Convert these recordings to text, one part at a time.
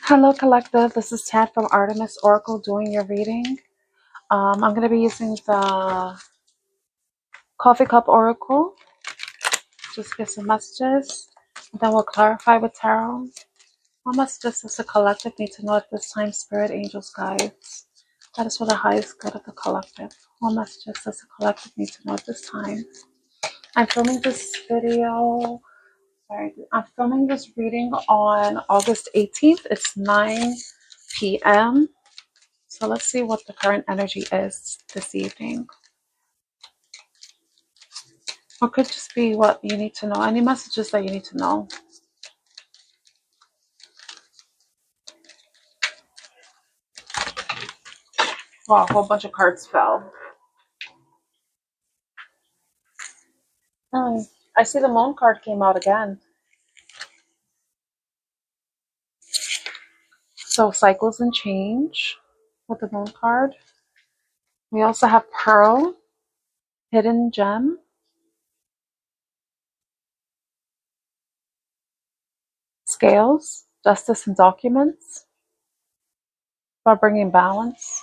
Hello, Collective. This is Tat from Artemis Oracle doing your reading. I'm going to be using the Coffee Cup Oracle. Just get some messages. And then we'll clarify with Tarot. What messages does the collective need to know at this time? Spirit, angels, guides. That is for the highest good of the collective. What messages does the collective need to know at this time? I'm filming this video. I'm filming this reading on August 18th. It's 9 p.m. So let's see what the current energy is this evening. Or could just be what you need to know. Any messages that you need to know. Wow, a whole bunch of cards fell. I see the moon card came out again. So cycles and change with the moon card. We also have pearl, hidden gem, scales, justice and documents, about bringing balance.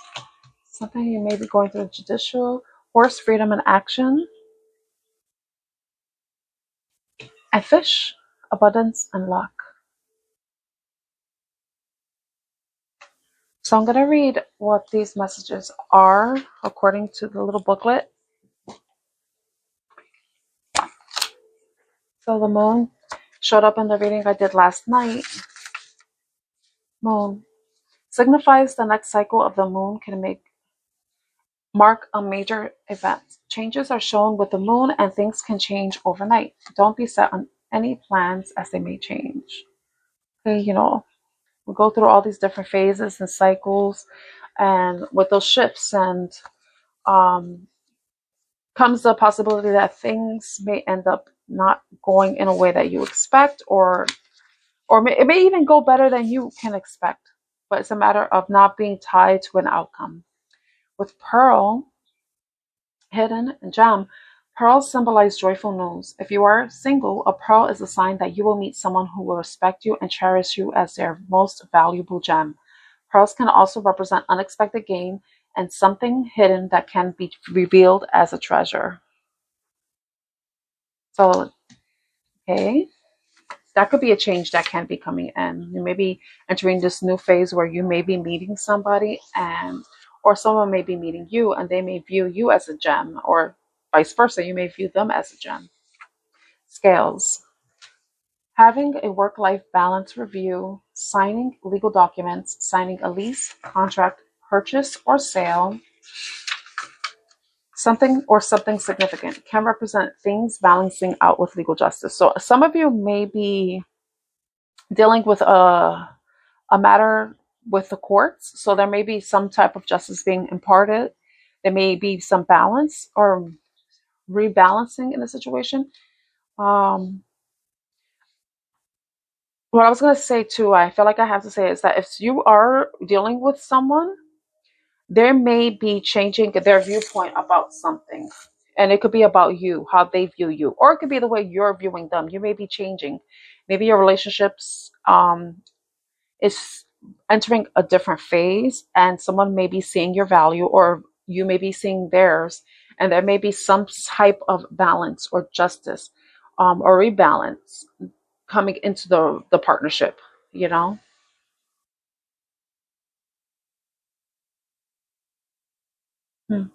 Something you may be going through judicial, horse, freedom and action, and fish, abundance and luck. So I'm going to read what these messages are according to the little booklet. So the moon showed up in the reading I did last night. Moon signifies the next cycle of the moon can mark a major event. Changes are shown with the moon and things can change overnight. Don't be set on any plans as they may change. Okay, we go through all these different phases and cycles, and with those shifts and comes the possibility that things may end up not going in a way that you expect, or it may even go better than you can expect, but it's a matter of not being tied to an outcome. With pearl, hidden, and gem, pearls symbolize joyful news. If you are single, a pearl is a sign that you will meet someone who will respect you and cherish you as their most valuable gem. Pearls can also represent unexpected gain and something hidden that can be revealed as a treasure. So, okay, that could be a change that can be coming in. You may be entering this new phase where you may be meeting somebody, or someone may be meeting you and they may view you as a gem, or vice versa, you may view them as a gem. Scales. Having a work-life balance review, signing legal documents, signing a lease, contract, purchase, or sale, something significant can represent things balancing out with legal justice. So some of you may be dealing with a matter with the courts. So there may be some type of justice being imparted. There may be some balance or rebalancing in the situation. What I was going to say too, I feel like I have to say, is that if you are dealing with someone, there may be changing their viewpoint about something. And it could be about you, how they view you, or it could be the way you're viewing them. You may be changing. Maybe your relationships is entering a different phase, and someone may be seeing your value, or you may be seeing theirs, and there may be some type of balance or justice, or rebalance coming into the partnership, you know. Hmm.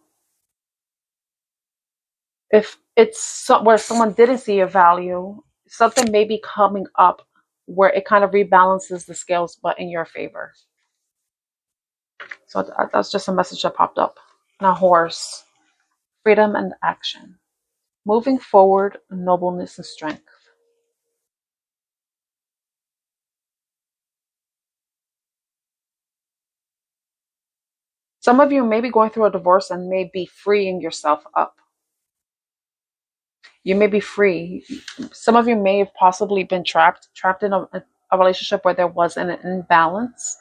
If it's where someone didn't see your value, something may be coming up where it kind of rebalances the scales, but in your favor. So that's just a message that popped up. Now, horse, freedom and action, moving forward, nobleness and strength. Some of you may be going through a divorce and may be freeing yourself up. You may be free. Some of you may have possibly been trapped in a relationship where there was an imbalance.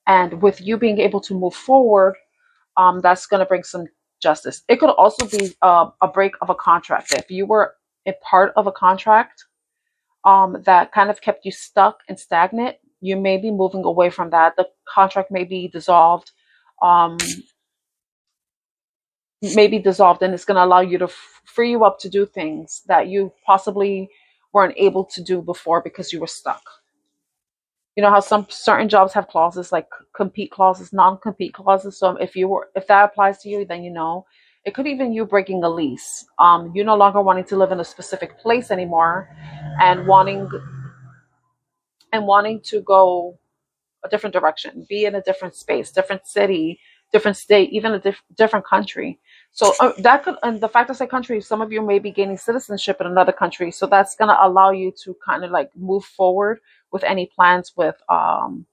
And with you being able to move forward, that's going to bring some justice. It could also be a break of a contract. If you were a part of a contract that kind of kept you stuck and stagnant, You may be moving away from that. The contract may be dissolved, um, and it's going to allow you to free you up to do things that you possibly weren't able to do before because you were stuck. You know how some certain jobs have clauses like compete clauses, non-compete clauses. So if that applies to you, then it could even you breaking a lease. You no longer wanting to live in a specific place anymore, and wanting to go a different direction, be in a different space, different city, different state, even a different country. So that could, and the fact I say country, some of you may be gaining citizenship in another country. So that's going to allow you to kind of like move forward with any plans with, buying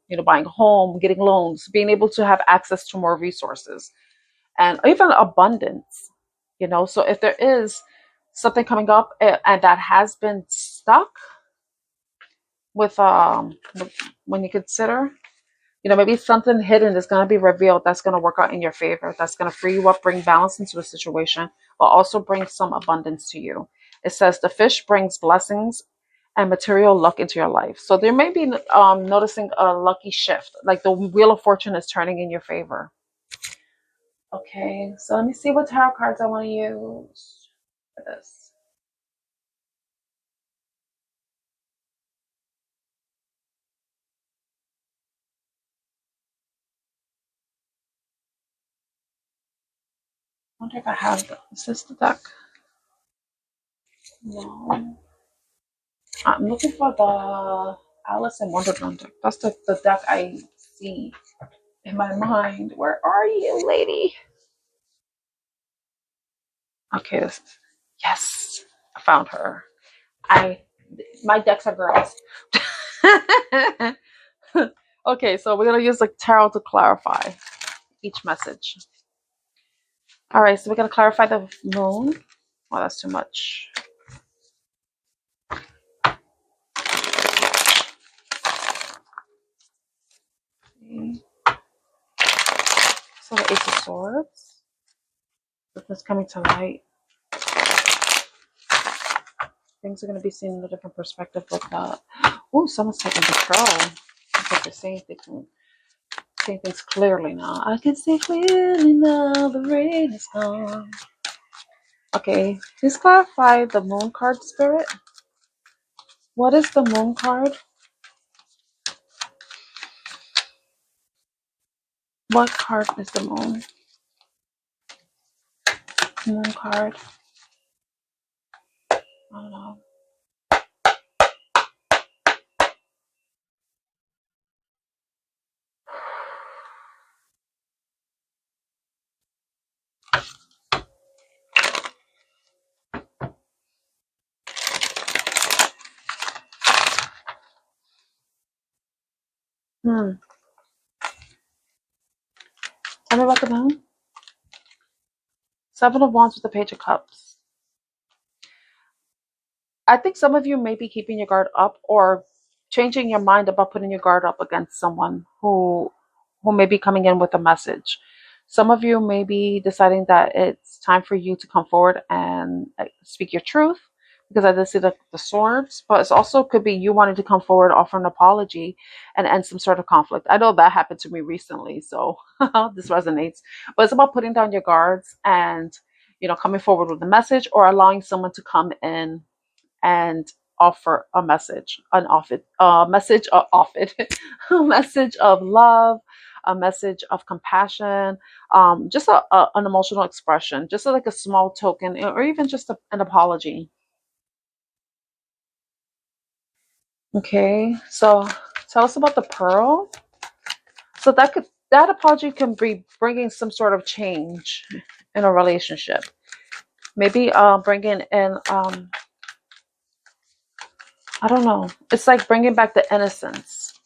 a home, getting loans, being able to have access to more resources and even abundance, So if there is something coming up and that has been stuck with, when you consider, maybe something hidden is going to be revealed that's going to work out in your favor. That's going to free you up, bring balance into the situation, but also bring some abundance to you. It says the fish brings blessings and material luck into your life. So there may be noticing a lucky shift, like the wheel of fortune is turning in your favor. Okay, so let me see what tarot cards I want to use for this. I wonder if I have the, is this the deck? No. I'm looking for the Alice in Wonderland deck. That's the deck I see in my mind. Where are you, lady? Okay, yes, I found her. My decks are girls. Okay, so we're gonna use the tarot to clarify each message. All right, so we're gonna clarify the moon. Oh, that's too much. Okay. So the Ace of Swords. This coming to light. Things are going to be seen in a different perspective with that. Oh, someone's taking control. It's like they're saying things clearly now. I can see clearly now the rain is gone. Okay, please clarify the moon card, Spirit. What is the moon card? What card is the moon? Moon card. I don't know. Tell me about the moon. Seven of Wands with the Page of Cups. I think some of you may be keeping your guard up or changing your mind about putting your guard up against someone who may be coming in with a message. Some of you may be deciding that it's time for you to come forward and speak your truth, because I did see the swords, but it also could be you wanting to come forward, offer an apology, and end some sort of conflict. I know that happened to me recently, so this resonates. But it's about putting down your guards and coming forward with a message, or allowing someone to come in and offer a message, a message a message of love, a message of compassion, just an emotional expression, just like a small token, or even just an apology. Okay, so tell us about the pearl. So that apology can be bringing some sort of change in a relationship. Maybe bringing in I don't know. It's like bringing back the innocence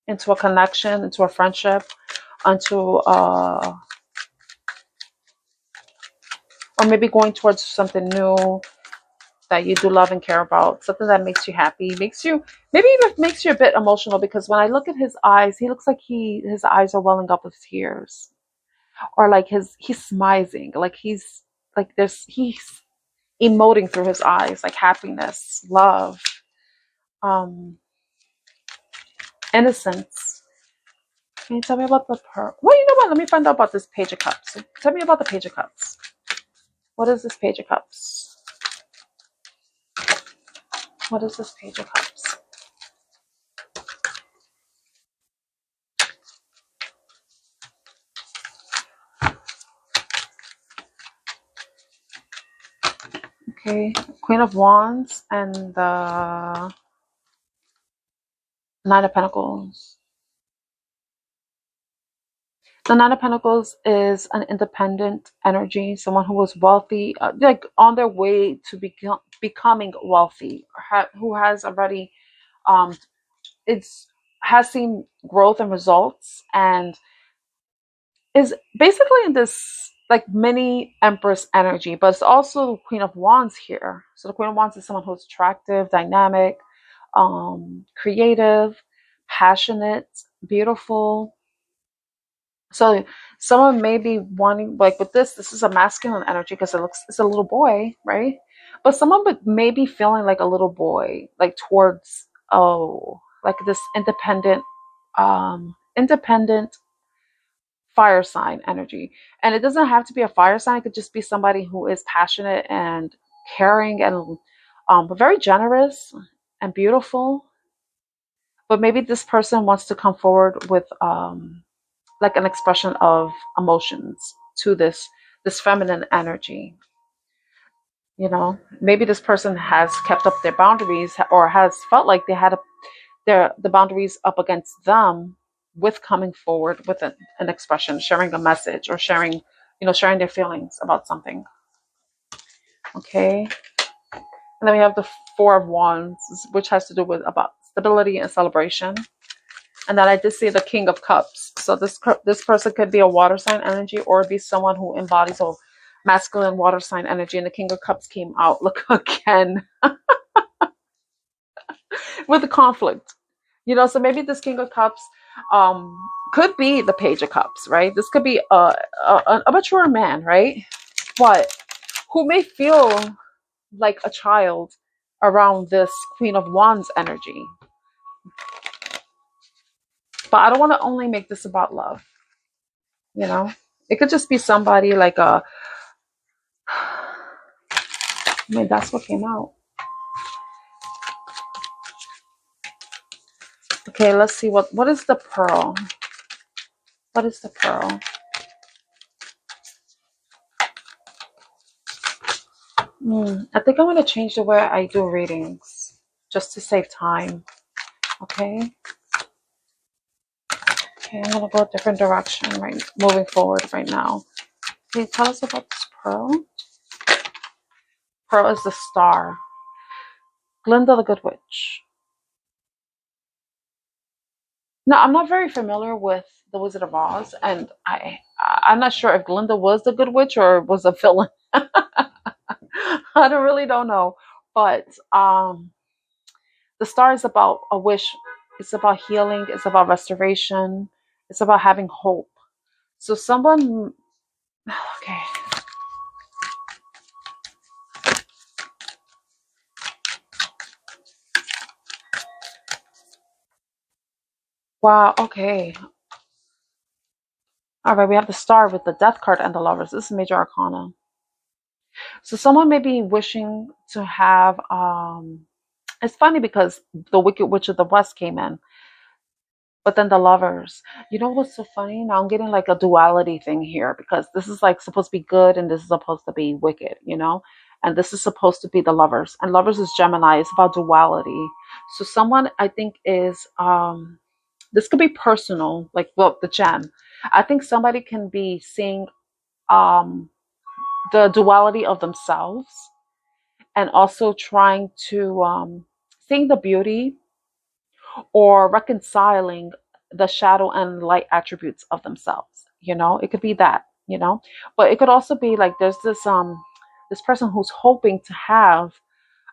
into a connection, into a friendship, onto or maybe going towards something new that you do love and care about, something that makes you happy, maybe even makes you a bit emotional, because when I look at his eyes, he looks like his eyes are welling up with tears, or like he's smizing, like he's emoting through his eyes, like happiness, love. Innocence. Can you tell me about the pearl? Well, you know what? Let me find out about this Page of Cups. Tell me about the Page of Cups. What is this Page of Cups? What is this Page of Cups? Okay, Queen of Wands and the Nine of Pentacles. The Nine of Pentacles is an independent energy, someone who was wealthy, like on their way to becoming wealthy, who has already, um, it's has seen growth and results, and is basically in this like mini Empress energy, but it's also Queen of Wands here. So the Queen of Wands is someone who's attractive, dynamic, creative, passionate, beautiful. So someone may be wanting, like with this is a masculine energy because it's a little boy, right? But someone may be feeling like a little boy, like towards, oh, like this independent fire sign energy. And it doesn't have to be a fire sign, it could just be somebody who is passionate and caring and very generous and beautiful. But maybe this person wants to come forward with like an expression of emotions to this feminine energy. You know, maybe this person has kept up their boundaries or has felt like they had the boundaries up against them with coming forward with an expression, sharing a message, or sharing their feelings about something. Okay, and then we have the Four of Wands, which has to do with about stability and celebration. And then I did see the King of Cups. So this person could be a water sign energy or be someone who embodies a masculine water sign energy. And the King of Cups came out. Look again with the conflict. So maybe this King of Cups um, could be the Page of Cups, right? This could be a mature man, right? But who may feel like a child around this Queen of Wands energy. But I don't want to only make this about love. It could just be somebody like that's what came out. Okay, let's see what is the pearl. What is the pearl? I think I'm going to change the way I do readings just to save time. Okay, I'm going to go a different direction moving forward right now. Can you tell us about this pearl? Pearl is the star. Glinda the Good Witch. No, I'm not very familiar with the Wizard of Oz, and I'm not sure if Glinda was the Good Witch or was a villain. I really don't know, but the star is about a wish. It's about healing. It's about restoration. It's about having hope. So someone, okay. Wow. Okay. All right. We have the star with the Death card and the Lovers. This is Major Arcana. So someone may be wishing to have. It's funny because the Wicked Witch of the West came in. But then the Lovers. You know what's so funny? Now I'm getting like a duality thing here because this is like supposed to be good and this is supposed to be wicked, And this is supposed to be the Lovers. And Lovers is Gemini. It's about duality. So someone I think is this could be personal, like the gem. I think somebody can be seeing the duality of themselves and also trying to seeing the beauty or reconciling the shadow and light attributes of themselves. It could be that, but it could also be like there's this person who's hoping to have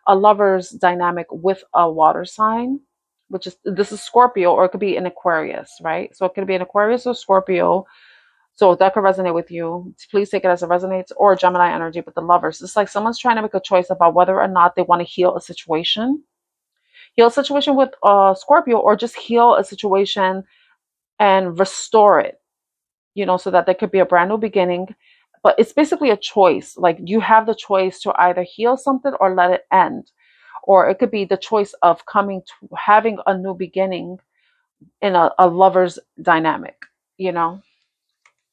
a lover's dynamic with a water sign, which is this is Scorpio, or it could be an Aquarius, right? So it could be an Aquarius or Scorpio. So that could resonate with you. Please take it as it resonates, or Gemini energy. But the Lovers, it's like someone's trying to make a choice about whether or not they want to heal a situation. Heal a situation with Scorpio, or just heal a situation and restore it, so that there could be a brand new beginning. But it's basically a choice. Like, you have the choice to either heal something or let it end. Or it could be the choice of coming to having a new beginning in a lover's dynamic, you know,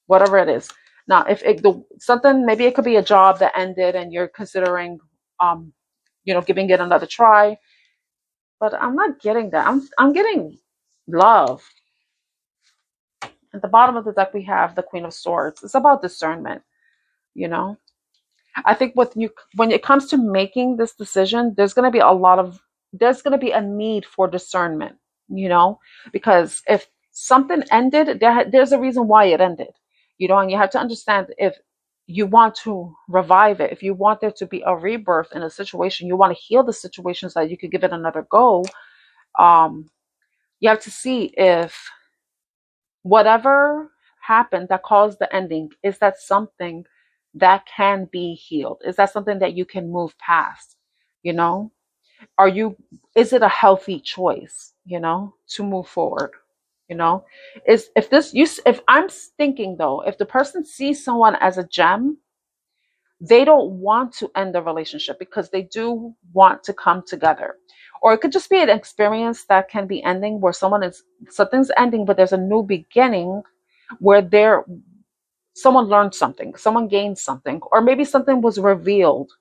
whatever it is. Now, if something, maybe it could be a job that ended and you're considering, um, giving it another try. But I'm not getting that. I'm getting love. At the bottom of the deck, we have the Queen of Swords. It's about discernment, you know. I think when it comes to making this decision, there's going to be a need for discernment, because if something ended, there's a reason why it ended, and you have to understand, if you want to revive it, if you want there to be a rebirth in a situation, you want to heal the situation so that you could give it another go. You have to see if whatever happened that caused the ending, is that something that can be healed? Is that something that you can move past? You know, are you, is it a healthy choice, to move forward? You know, is if this you if I'm thinking, though, if the person sees someone as a gem, they don't want to end the relationship because they do want to come together. Or it could just be an experience that can be ending, where something's ending, but there's a new beginning, where someone learned something, someone gained something, or maybe something was revealed,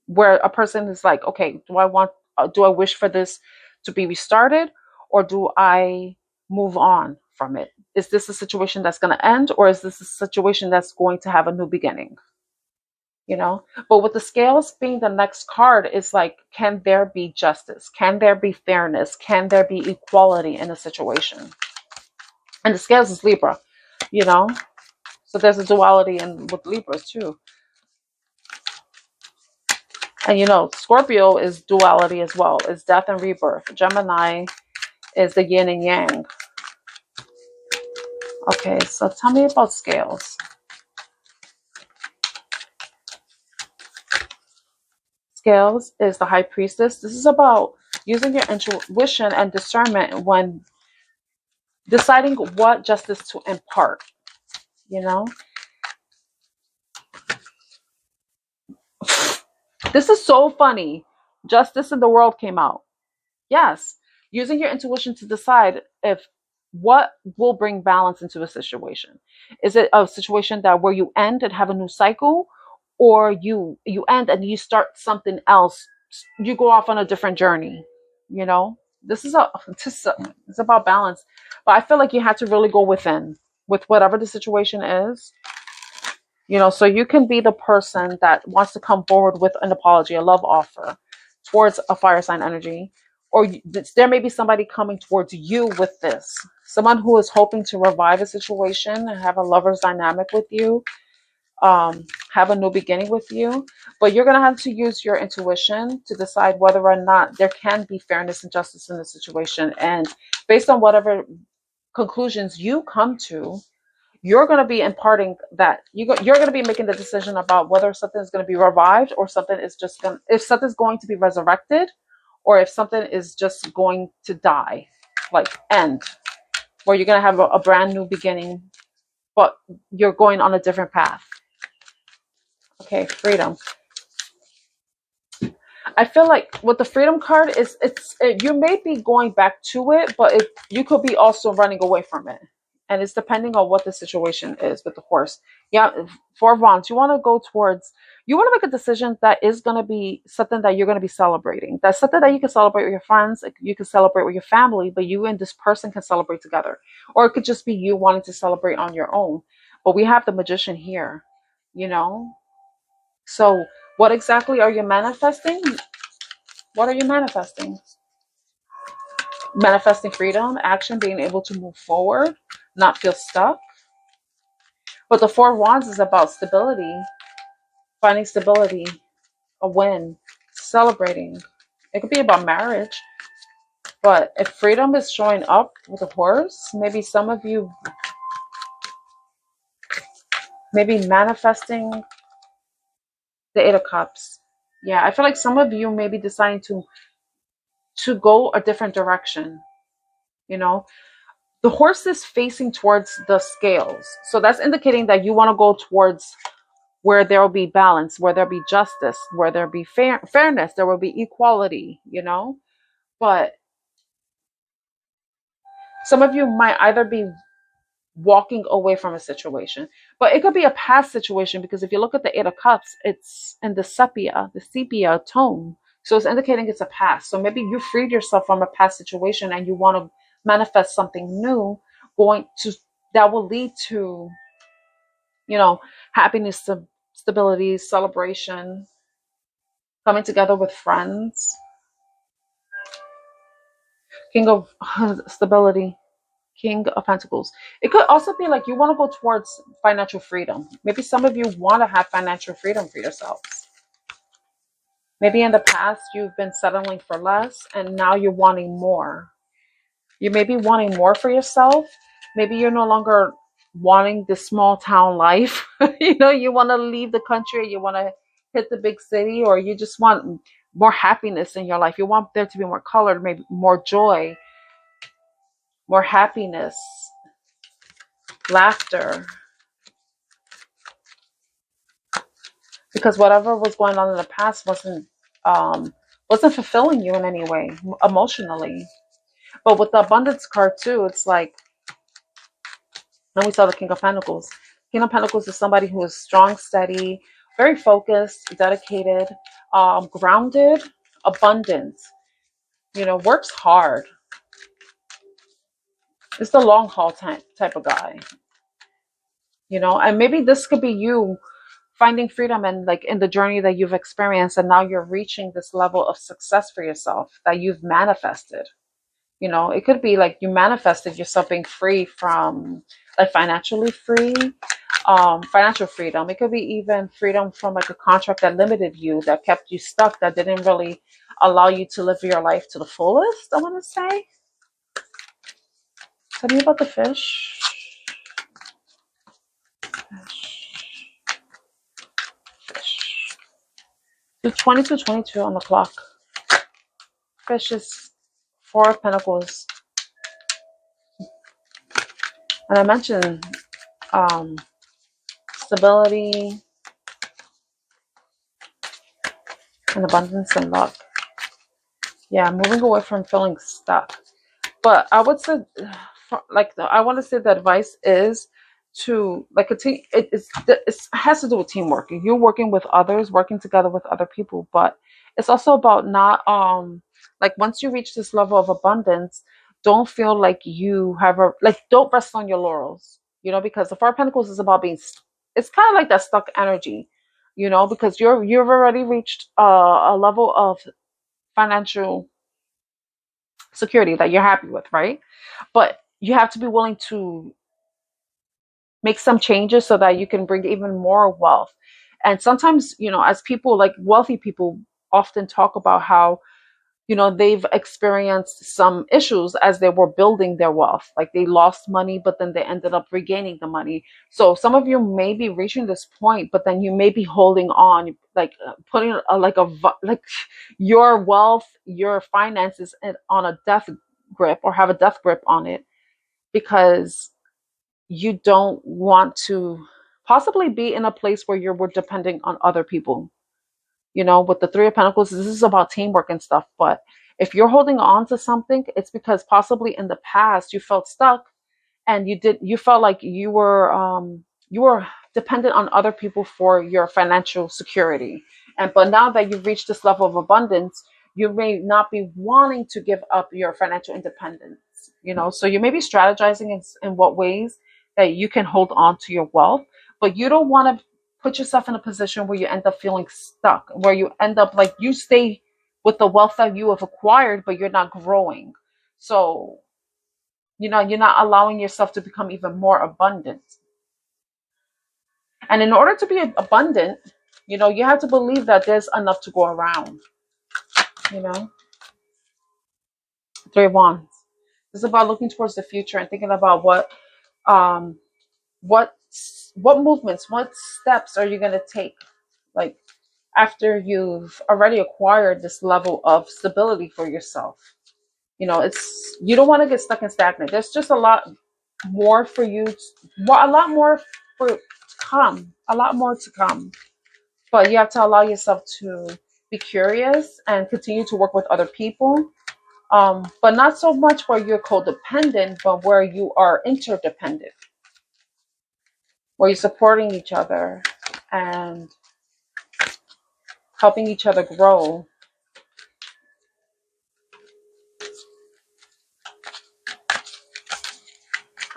where a person is like, okay, do I wish for this to be restarted, or do I move on from it? Is this a situation that's going to end, or is this a situation that's going to have a new beginning? But with the scales being the next card, it's like, can there be justice? Can there be fairness? Can there be equality in a situation? And the scales is Libra, you know so there's a duality with Libras too. And Scorpio is duality as well. It's death and rebirth. Gemini is the yin and yang. Okay, so tell me about scales. Scales is the high priestess. This is about using your intuition and discernment when deciding what justice to impart. This is so funny. Justice in the World came out. Yes, using your intuition to decide if what will bring balance into a situation. Is it a situation that where you end and have a new cycle, or you end and you start something else? You go off on a different journey. This is it's about balance. But I feel like you have to really go within with whatever the situation is. So you can be the person that wants to come forward with an apology, a love offer towards a fire sign energy, or there may be somebody coming towards you with this, someone who is hoping to revive a situation and have a lover's dynamic with you, have a new beginning with you. But you're going to have to use your intuition to decide whether or not there can be fairness and justice in the situation. And based on whatever conclusions you come to, you're going to be imparting that. You're going to be making the decision about whether something is going to be revived, or something is just going, if something's going to be resurrected, or if something is just going to die, like end, where you're going to have a brand new beginning, but you're going on a different path. Okay, freedom. I feel like with the freedom card, you may be going back to it, but you could be also running away from it. And it's depending on what the situation is with the horse. Yeah, Four of Wands, you want to make a decision that is going to be something that you're going to be celebrating. That's something that you can celebrate with your friends, you can celebrate with your family, but you and this person can celebrate together. Or it could just be you wanting to celebrate on your own. But we have the Magician here, So what exactly are you manifesting? What are you manifesting? Manifesting freedom, action, being able to move forward, not feel stuck. But the Four of Wands is about stability, finding stability, a win, celebrating. It could be about marriage. But if freedom is showing up with a horse, maybe some of you, maybe manifesting the Eight of Cups. Yeah, I feel like some of you may be deciding to to go a different direction. You know, the horse is facing towards the scales. So that's indicating that you want to go towards where there will be balance, where there'll be justice, where there'll be fairness, there will be equality, you know? But some of you might either be walking away from a situation, but it could be a past situation, because if you look at the Eight of Cups, it's in the sepia tone. So it's indicating it's a past. So maybe you freed yourself from a past situation and you want to manifest something new, going to that will lead to, you know, happiness, stability, celebration, coming together with friends. King of stability, King of Pentacles. It could also be like you want to go towards financial freedom. Maybe some of you want to have financial freedom for yourselves. Maybe in the past you've been settling for less and now you're wanting more. You may be wanting more for yourself. Maybe you're no longer wanting the small town life. You know, you want to leave the country, you want to hit the big city, or you just want more happiness in your life. You want there to be more color, maybe more joy, more happiness, laughter. Because whatever was going on in the past wasn't fulfilling you in any way emotionally. But with the abundance card too, it's like, then we saw the King of Pentacles. King of Pentacles is somebody who is strong, steady, very focused, dedicated, grounded, abundant, you know, works hard. It's the long haul type of guy, you know. And maybe this could be you finding freedom and like in the journey that you've experienced, and now you're reaching this level of success for yourself that you've manifested. You know, it could be like you manifested yourself being free from, like, financially free, financial freedom. It could be even freedom from like a contract that limited you, that kept you stuck, that didn't really allow you to live your life to the fullest, I want to say. Tell me about the fish. Fish. 22 on the clock. Fish is Four of Pentacles. And I mentioned stability and abundance and luck. Yeah, moving away from feeling stuck. But I would say, like, I want to say the advice is to, like, a team. It has to do with teamwork. You're working with others, working together with other people. But it's also about not like, once you reach this level of abundance, don't feel like you have don't rest on your laurels. You know, because the Four of Pentacles is about being. It's kind of like that stuck energy. You know, because you've already reached a level of financial security that you're happy with, right? But you have to be willing to make some changes so that you can bring even more wealth. And sometimes, you know, as people, like wealthy people, often talk about how, you know, they've experienced some issues as they were building their wealth. Like, they lost money, but then they ended up regaining the money. So some of you may be reaching this point, but then you may be holding on, like putting like your wealth, your finances on a death grip, or have a death grip on it, because you don't want to possibly be in a place where you're depending on other people. You know, with the Three of Pentacles, this is about teamwork and stuff. But if you're holding on to something, it's because possibly in the past you felt stuck, and you felt like you were dependent on other people for your financial security. And but now that you've reached this level of abundance, you may not be wanting to give up your financial independence. You know, so you may be strategizing in what ways that you can hold on to your wealth, but you don't want to put yourself in a position where you end up feeling stuck, where you end up like you stay with the wealth that you have acquired, but you're not growing. So, you know, you're not allowing yourself to become even more abundant. And in order to be abundant, you know, you have to believe that there's enough to go around. You know, Three of Wands. It's about looking towards the future and thinking about um what movements, what steps are you going to take, like, after you've already acquired this level of stability for yourself. It's you don't want to get stuck and stagnant. There's just a lot more for you, a lot more for to come, a lot more to come. But you have to allow yourself to be curious and continue to work with other people. But not so much where you're codependent, but where you are interdependent, where you're supporting each other and helping each other grow.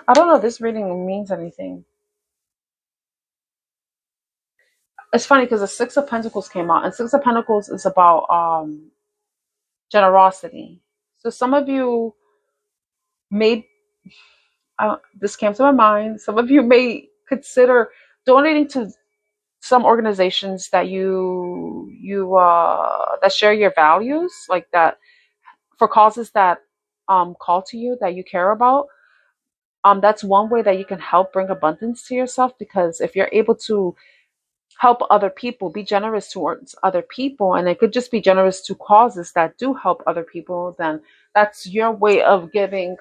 I don't know if this reading means anything. It's funny because the Six of Pentacles came out, and Six of Pentacles is about generosity. So some of you may, this came to my mind, some of you may consider donating to some organizations that that share your values, like that, for causes that call to you, that you care about. That's one way that you can help bring abundance to yourself, because if you're able to help other people, be generous towards other people, and it could just be generous to causes that do help other people, then that's your way of giving,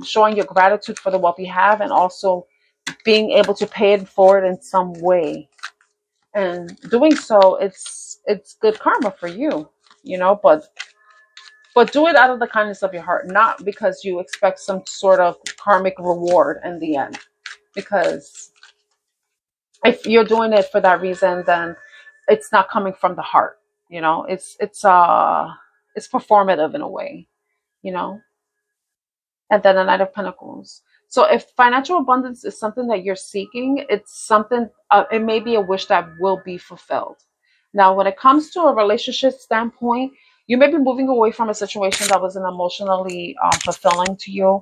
showing your gratitude for the wealth you have, and also being able to pay it forward in some way. And doing so, it's good karma for you, but do it out of the kindness of your heart, not because you expect some sort of karmic reward in the end. Because if you're doing it for that reason, then it's not coming from the heart. It's performative in a way. you know and then the Knight of Pentacles. So if financial abundance is something that you're seeking, it's something, it may be a wish that will be fulfilled. Now, when it comes to a relationship standpoint, you may be moving away from a situation that wasn't emotionally fulfilling to you.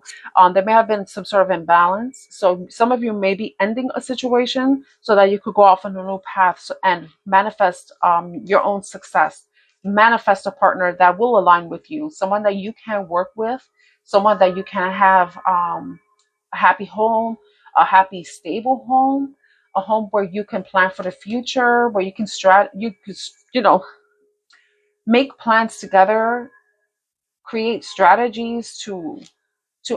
There may have been some sort of imbalance. So some of you may be ending a situation so that you could go off on a new path and manifest your own success. Manifest a partner that will align with you, someone that you can work with, someone that you can have a happy home, a happy, stable home, a home where you can plan for the future, where you can make plans together, create strategies to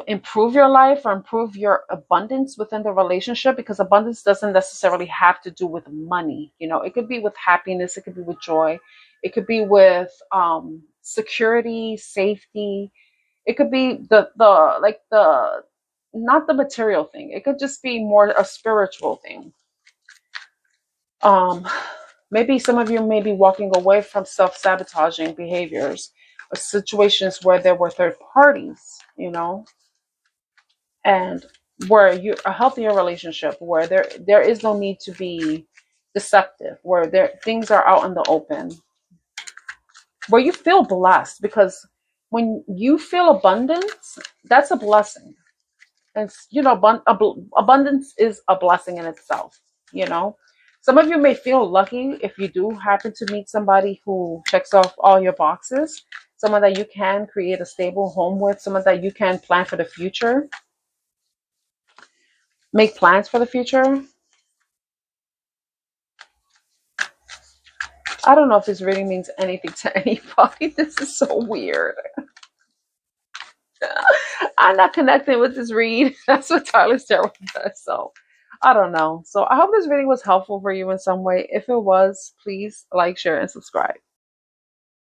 improve your life or improve your abundance within the relationship, because abundance doesn't necessarily have to do with money. It could be with happiness, it could be with joy, it could be with security, safety. It could be the not the material thing. It could just be more a spiritual thing. Um, Maybe some of you may be walking away from self-sabotaging behaviors or situations where there were third parties, and where you a healthier relationship where there is no need to be deceptive, where things are out in the open, where you feel blessed, because when you feel abundance, that's a blessing. And abundance is a blessing in itself. Some of you may feel lucky if you do happen to meet somebody who checks off all your boxes, someone that you can create a stable home with, someone that you can plan for the future, make plans for the future. I don't know if this reading means anything to anybody. This is so weird. I'm not connecting with this read. That's what Tyler Tarot does. So I don't know. So I hope this reading was helpful for you in some way. If it was, please like, share, and subscribe.